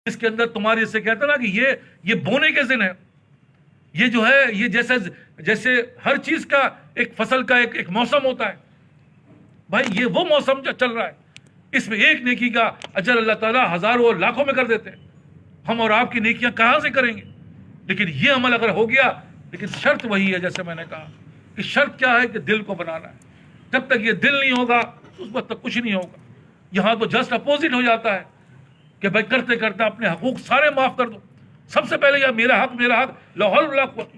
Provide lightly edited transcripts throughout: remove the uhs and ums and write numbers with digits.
اس کے اندر تمہاری جیسے کہتا نا کہ یہ بونے کے دن ہے، یہ جو ہے یہ جیسے ہر چیز کا ایک فصل کا ایک موسم ہوتا ہے بھائی، یہ وہ موسم جو چل رہا ہے، اس میں ایک نیکی کا اجر اللہ تعالیٰ ہزاروں اور لاکھوں میں کر دیتے ہیں۔ ہم اور آپ کی نیکیاں کہاں سے کریں گے؟ لیکن یہ عمل اگر ہو گیا، لیکن شرط وہی ہے جیسے میں نے کہا کہ شرط کیا ہے کہ دل کو بنانا ہے۔ جب تک یہ دل نہیں ہوگا اس وقت تک کچھ نہیں ہوگا۔ یہاں تو جسٹ اپوزٹ ہو جاتا ہے کہ بھائی کرتے کرتے اپنے حقوق سارے معاف کر دو، سب سے پہلے یہ میرا حق لا حول ولا قوت۔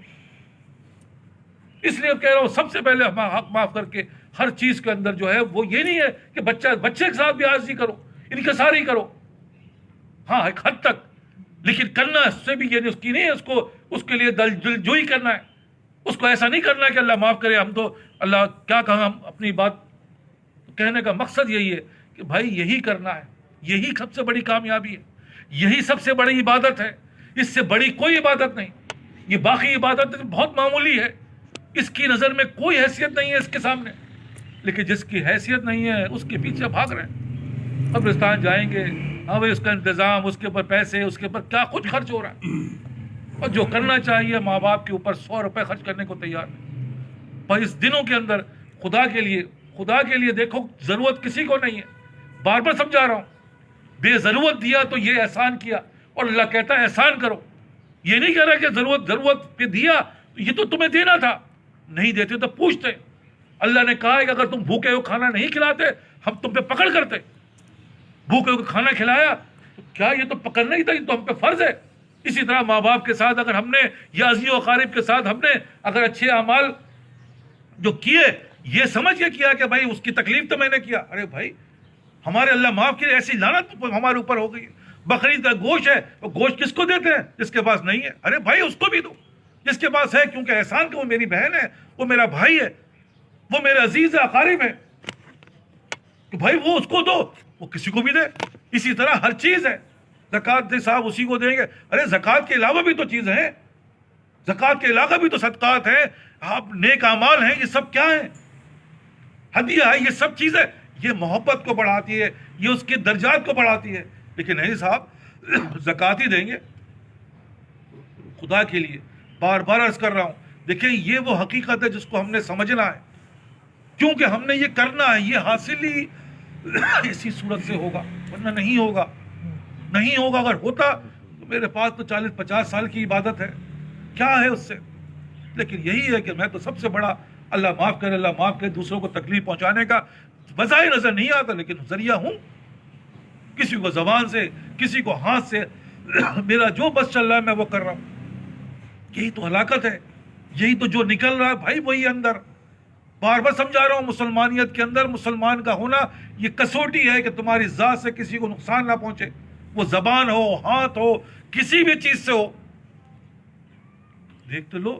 اس لیے کہہ رہا ہوں سب سے پہلے حق معاف کر کے ہر چیز کے اندر جو ہے وہ یہ نہیں ہے کہ بچے کے ساتھ بھی عاجزی کرو، انکساری کرو، ہاں ایک حد تک، لیکن کرنا اس سے بھی یہ اس کی نہیں ہے، اس کے لیے دل جوئی کرنا ہے، اس کو ایسا نہیں کرنا ہے کہ اللہ معاف کرے۔ ہم تو اللہ کیا کہا، ہم اپنی بات کہنے کا مقصد یہی ہے کہ بھائی یہی کرنا ہے، یہی سب سے بڑی کامیابی ہے، یہی سب سے بڑی عبادت ہے، اس سے بڑی کوئی عبادت نہیں۔ یہ باقی عبادت بہت معمولی ہے، اس کی نظر میں کوئی حیثیت نہیں ہے اس کے سامنے، لیکن جس کی حیثیت نہیں ہے اس کے پیچھے بھاگ رہے ہیں۔ قبرستان جائیں گے، ہاں بھائی اس کا انتظام، اس کے اوپر پیسے، اس کے اوپر کیا کچھ خرچ ہو رہا ہے، اور جو کرنا چاہیے ماں باپ کے اوپر 100 روپے خرچ کرنے کو تیار ہے۔ پر اس دنوں کے اندر خدا کے لیے دیکھو، ضرورت کسی کو نہیں ہے، بار بار سمجھا رہا ہوں، بے ضرورت دیا تو یہ احسان کیا، اور اللہ کہتا ہے احسان کرو۔ یہ نہیں کہہ رہا کہ ضرورت پہ دیا، یہ تو تمہیں دینا تھا، نہیں دیتے تو پوچھتے۔ اللہ نے کہا ہے کہ اگر تم بھوکے ہو کھانا نہیں کھلاتے ہم تم پہ پکڑ کرتے، بھوکے ہو کھانا کھلایا تو کیا یہ تو پکڑنا ہی تھا، یہ تو ہم پہ فرض ہے۔ اسی طرح ماں باپ کے ساتھ اگر ہم نے، یا عزیز و اقارب کے ساتھ ہم نے اگر اچھے اعمال جو کیے، یہ سمجھ کے کیا کہ بھائی اس کی تکلیف تو میں نے کیا، ارے بھائی ہمارے اللہ معاف کرے، ایسی لعنت ہمارے اوپر ہو گئی۔ بقرعید کا گوشت ہے، وہ گوشت کس کو دیتے ہیں؟ جس کے پاس نہیں ہے، ارے بھائی اس کو بھی دو، جس کے پاس ہے، کیونکہ احسان کہ وہ میری بہن ہے، وہ میرا بھائی ہے، وہ میرے عزیز ہے، اقارب ہے، کہ بھائی وہ اس کو دو، وہ کسی کو بھی دے۔ اسی طرح ہر چیز ہے، زکوٰۃ دے صاحب اسی کو دیں گے، ارے زکوٰۃ کے علاوہ بھی تو چیزیں ہیں، زکوٰۃ کے علاوہ بھی تو صدقات ہیں، آپ نیک اعمال ہیں، یہ سب کیا ہیں؟ ہدیہ ہے، یہ سب چیزیں یہ محبت کو بڑھاتی ہے، یہ اس کے درجات کو بڑھاتی ہے۔ لیکن نہیں صاحب زکوٰۃ ہی دیں گے خدا کے لیے۔ بار بار عرض کر رہا ہوں، دیکھیں یہ وہ حقیقت ہے جس کو ہم نے سمجھنا ہے، کیونکہ ہم نے یہ کرنا ہے، یہ حاصل ہی اسی صورت سے ہوگا، ورنہ نہیں ہوگا۔ نہیں ہوگا، اگر ہوتا تو میرے پاس تو 40-50 سال کی عبادت ہے، کیا ہے اس سے؟ لیکن یہی ہے کہ میں تو سب سے بڑا اللہ معاف کرے دوسروں کو تکلیف پہنچانے کا بظاہر نظر نہیں آتا، لیکن ذریعہ ہوں، کسی کو زبان سے، کسی کو ہاتھ سے، میرا جو بس چل رہا ہے میں وہ کر رہا ہوں۔ یہی تو ہلاکت ہے، یہی تو جو نکل رہا ہے بھائی وہی اندر۔ بار بار سمجھا رہا ہوں، مسلمانیت کے اندر مسلمان کا ہونا یہ کسوٹی ہے کہ تمہاری ذات سے کسی کو نقصان نہ پہنچے، وہ زبان ہو، ہاتھ ہو، کسی بھی چیز سے ہو، دیکھ تو لو۔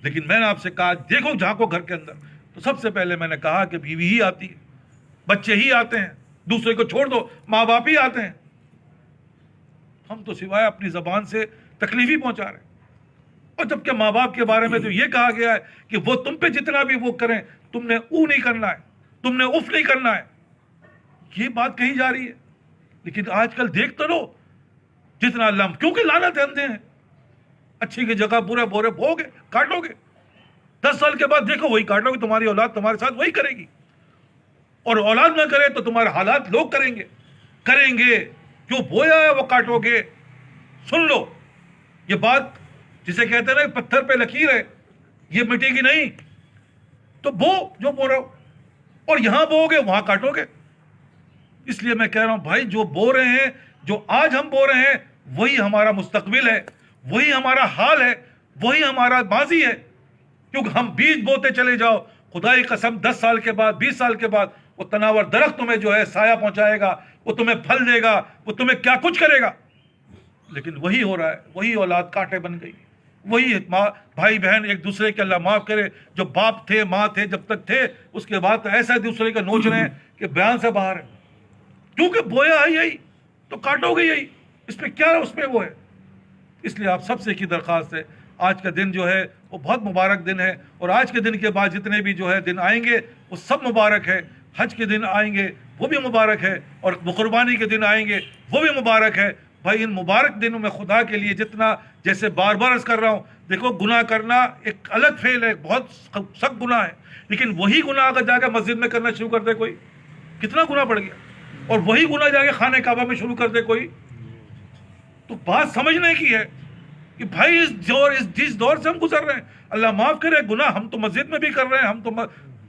لیکن میں نے آپ سے کہا دیکھو جھانکو گھر کے اندر، تو سب سے پہلے میں نے کہا کہ بیوی ہی آتی ہے، بچے ہی آتے ہیں، دوسرے کو چھوڑ دو، ماں باپ ہی آتے ہیں۔ ہم تو سوائے اپنی زبان سے تکلیف ہی پہنچا رہے ہیں۔ اور جبکہ ماں باپ کے بارے میں تو یہ کہا گیا ہے کہ وہ تم پہ جتنا بھی وہ کریں تم نے او نہیں کرنا ہے، تم نے اف نہیں کرنا ہے، یہ بات کہی جا رہی ہے۔ لیکن آج کل دیکھ تو لو جتنا اللہ، کیونکہ لعنت ہے اندھے ہیں، اچھی کی جگہ برے بورے بھوگے کاٹو گے، 10 سال کے بعد دیکھو وہی کاٹو گے، تمہاری اولاد تمہارے ساتھ وہی کرے گی، اور اولاد نہ کرے تو تمہارے حالات لوگ کریں گے، جو بویا ہے وہ کاٹو گے۔ سن لو یہ بات، جسے کہتے ہیں نا پتھر پہ لکیر ہے، یہ مٹے گی نہیں، تو بو جو بو رہے ہو، اور یہاں بو گے وہاں کاٹو گے۔ اس لیے میں کہہ رہا ہوں بھائی جو بو رہے ہیں، جو آج ہم بو رہے ہیں، وہی ہمارا مستقبل ہے، وہی ہمارا حال ہے، وہی ہمارا ماضی ہے۔ کیونکہ ہم بیج بوتے چلے جاؤ، خدا کی قسم 10 سال کے بعد، 20 سال کے بعد وہ تناور درخت تمہیں جو ہے سایہ پہنچائے گا، وہ تمہیں پھل دے گا، وہ تمہیں کیا کچھ کرے گا۔ لیکن وہی ہو رہا ہے، وہی اولاد کانٹے بن گئی، وہی بھائی بہن ایک دوسرے کے اللہ معاف کرے جو باپ تھے ماں تھے جب تک تھے، اس کے بعد تو ایسا دوسرے کا نوچ رہے ہیں کہ بیان سے باہر ہے، کیونکہ بویا ہے یہی تو کاٹو گے یہی، اس پہ کیا ہے، اس پہ وہ ہے۔ اس لیے آپ سب سے کی درخواست ہے، آج کا دن جو ہے وہ بہت مبارک دن ہے، اور آج کے دن کے بعد جتنے بھی جو ہے دن آئیں گے وہ سب مبارک ہے۔ حج کے دن آئیں گے وہ بھی مبارک ہے، اور قربانی کے دن آئیں گے وہ بھی مبارک ہے۔ بھائی ان مبارک دنوں میں خدا کے لیے جتنا، جیسے بار بار عرض کر رہا ہوں، دیکھو گناہ کرنا ایک الگ فعل ہے، بہت سخت گناہ ہے، لیکن وہی گناہ اگر جا کے مسجد میں کرنا شروع کر دے کوئی، کتنا گناہ بڑھ گیا، اور وہی گناہ جا کے خانہ کعبہ میں شروع کر دے کوئی، تو بات سمجھنے کی ہے کہ بھائی جس دور سے ہم گزر رہے ہیں، اللہ معاف کرے، گناہ ہم تو مسجد میں بھی کر رہے ہیں، ہم تو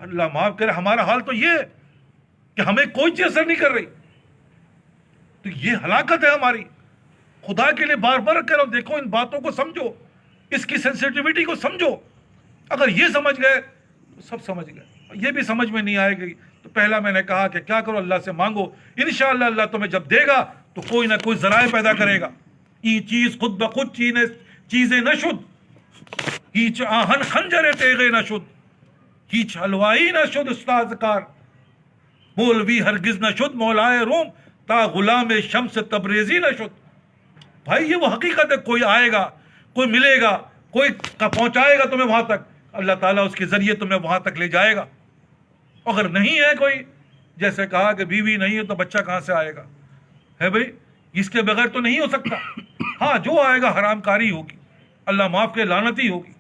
اللہ معاف کرے، ہمارا حال تو یہ ہے کہ ہمیں کوئی چیز اثر نہیں کر رہی، تو یہ ہلاکت ہے ہماری۔ خدا کے لیے بار بار کہہ رہا ہوں، دیکھو ان باتوں کو سمجھو، اس کی سینسیٹیوٹی کو سمجھو، اگر یہ سمجھ گئے تو سب سمجھ گئے، یہ بھی سمجھ میں نہیں آئے گی تو پہلا میں نے کہا کہ کیا کرو، اللہ سے مانگو، انشاءاللہ اللہ تمہیں جب دے گا تو کوئی نہ کوئی ذرائع پیدا کرے گا، یہ چیز خود بخود چیزیں نہ شد، هیچ آهن خنجر تیغ نشد، هیچ حلوائی نشد استاد کار، مولوی ہرگز نشد مولائے روم تا غلام شمس تبریزی نشد۔ بھائی یہ وہ حقیقت ہے، کوئی آئے گا، کوئی ملے گا، کوئی پہنچائے گا تمہیں وہاں تک، اللہ تعالیٰ اس کے ذریعے تمہیں وہاں تک لے جائے گا۔ اگر نہیں ہے کوئی، جیسے کہا کہ بیوی نہیں ہے تو بچہ کہاں سے آئے گا، ہے بھائی، اس کے بغیر تو نہیں ہو سکتا۔ ہاں جو آئے گا حرام کاری ہوگی، اللہ معاف کے لعنتی ہوگی،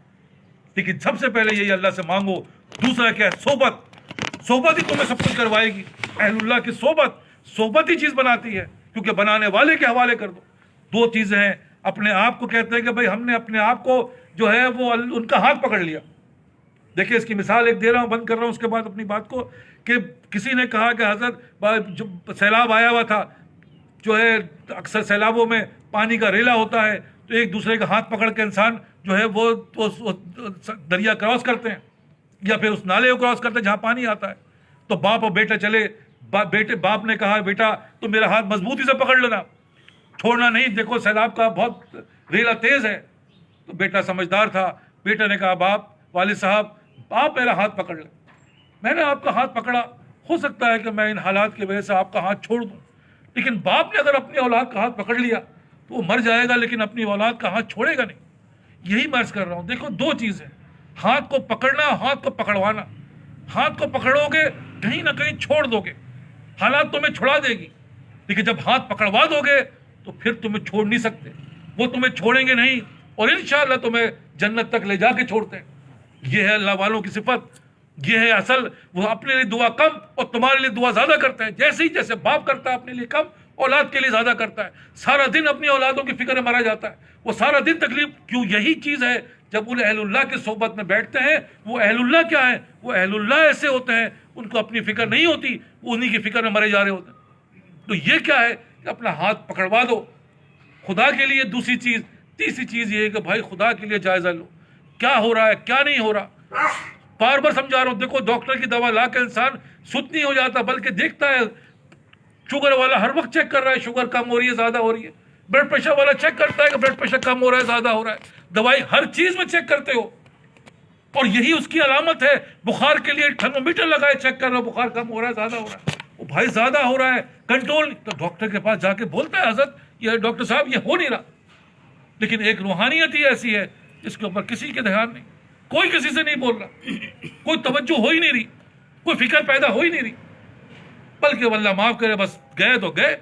لیکن سب سے پہلے یہی اللہ سے مانگو۔ دوسرا کیا ہے؟ صحبت ہی تمہیں سب کچھ کروائے گی۔ اہل اللہ کی صحبت ہی چیز بناتی ہے، کیونکہ بنانے والے کے حوالے کر دو۔ دو چیزیں ہیں، اپنے آپ کو کہتے ہیں کہ بھائی ہم نے اپنے آپ کو جو ہے وہ ان کا ہاتھ پکڑ لیا۔ دیکھیں اس کی مثال ایک دے رہا ہوں، بند کر رہا ہوں اس کے بعد اپنی بات کو، کہ کسی نے کہا کہ حضرت جو سیلاب آیا ہوا تھا، جو ہے اکثر سیلابوں میں پانی کا ریلا ہوتا ہے، تو ایک دوسرے کا ہاتھ پکڑ کے انسان جو ہے وہ دریا کراس کرتے ہیں، یا پھر اس نالے کو کراس کرتے ہیں جہاں پانی آتا ہے۔ تو باپ اور بیٹا چلے، باپ نے کہا بیٹا تم میرا ہاتھ مضبوطی سے پکڑ لینا، چھوڑنا نہیں، دیکھو سیلاب کا بہت ریلا تیز ہے۔ تو بیٹا سمجھدار تھا، بیٹا نے کہا باپ، والد صاحب آپ میرا ہاتھ پکڑ لیں۔ میں نے آپ کا ہاتھ پکڑا، ہو سکتا ہے کہ میں ان حالات کی وجہ سے آپ کا ہاتھ چھوڑ دوں، لیکن باپ نے اگر اپنی اولاد کا ہاتھ پکڑ لیا تو وہ مر جائے گا، لیکن اپنی اولاد کا ہاتھ چھوڑے گا نہیں۔ یہی میں عرض کر رہا ہوں، دیکھو دو چیزیں، ہاتھ کو پکڑنا، ہاتھ کو پکڑوانا۔ ہاتھ کو پکڑو گے کہیں نہ کہیں چھوڑ دو گے، حالات تمہیں چھڑا دے گی، لیکن جب ہاتھ پکڑوا دو گے تو پھر تمہیں چھوڑ نہیں سکتے، وہ تمہیں چھوڑیں گے نہیں، اور انشاءاللہ تمہیں جنت تک لے جا کے چھوڑتے ہیں۔ یہ ہے اللہ والوں کی صفت، یہ ہے اصل۔ وہ اپنے لیے دعا کم اور تمہارے لیے دعا زیادہ کرتے ہیں، جیسے باپ کرتا ہے اپنے لیے کم، اولاد کے لیے زیادہ کرتا ہے۔ سارا دن اپنی اولادوں کی فکر میں مرا جاتا ہے، وہ سارا دن تکلیف کیوں؟ یہی چیز ہے، جب ان اہل اللہ کی صحبت میں بیٹھتے ہیں، وہ اہل اللہ کیا ہے؟ وہ اہل اللہ ایسے ہوتے ہیں، ان کو اپنی فکر نہیں ہوتی، وہ انہی کی فکر میں مرے جا رہے ہوتے ہیں۔ تو یہ کیا ہے کہ اپنا ہاتھ پکڑوا دو خدا کے لیے۔ دوسری چیز، تیسری چیز یہ ہے کہ بھائی خدا کے لیے جائزہ لو، کیا ہو رہا ہے کیا نہیں ہو رہا۔ بار بار سمجھا رہا ہوں، دیکھو ڈاکٹر کی دوا لا کے انسان سست نہیں ہو جاتا، بلکہ دیکھتا ہے، شوگر والا ہر وقت چیک کر رہا ہے شوگر کم ہو رہی ہے زیادہ ہو رہی ہے، بلڈ پریشر والا چیک کرتا ہے کہ بلڈ پریشر کم ہو رہا ہے زیادہ ہو رہا ہے، دوائی ہر چیز میں چیک کرتے ہو، اور یہی اس کی علامت ہے۔ بخار کے لیے تھرمومیٹر لگائے، چیک کر رہا بخار کم ہو رہا ہے زیادہ ہو رہا ہے، وہ بھائی زیادہ ہو رہا ہے، کنٹرول، تو ڈاکٹر کے پاس جا کے بولتا ہے حضرت یہ ڈاکٹر صاحب یہ ہو نہیں رہا، لیکن ایک روحانیت ہی ایسی ہے جس کے اوپر کسی کے دھیان نہیں، کوئی کسی سے نہیں بول رہا، کوئی توجہ ہو ہی نہیں رہی، کوئی فکر پیدا ہو ہی نہیں رہی، بلکہ اللہ معاف کرے بس گئے تو گئے۔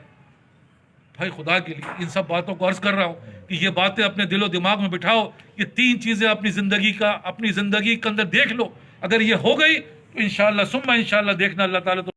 بھائی خدا کے لیے ان سب باتوں کو عرض کر رہا ہوں کہ یہ باتیں اپنے دل و دماغ میں بٹھاؤ، یہ تین چیزیں اپنی زندگی کے اندر دیکھ لو، اگر یہ ہو گئی تو انشاءاللہ ثم انشاءاللہ دیکھنا اللہ تعالیٰ تو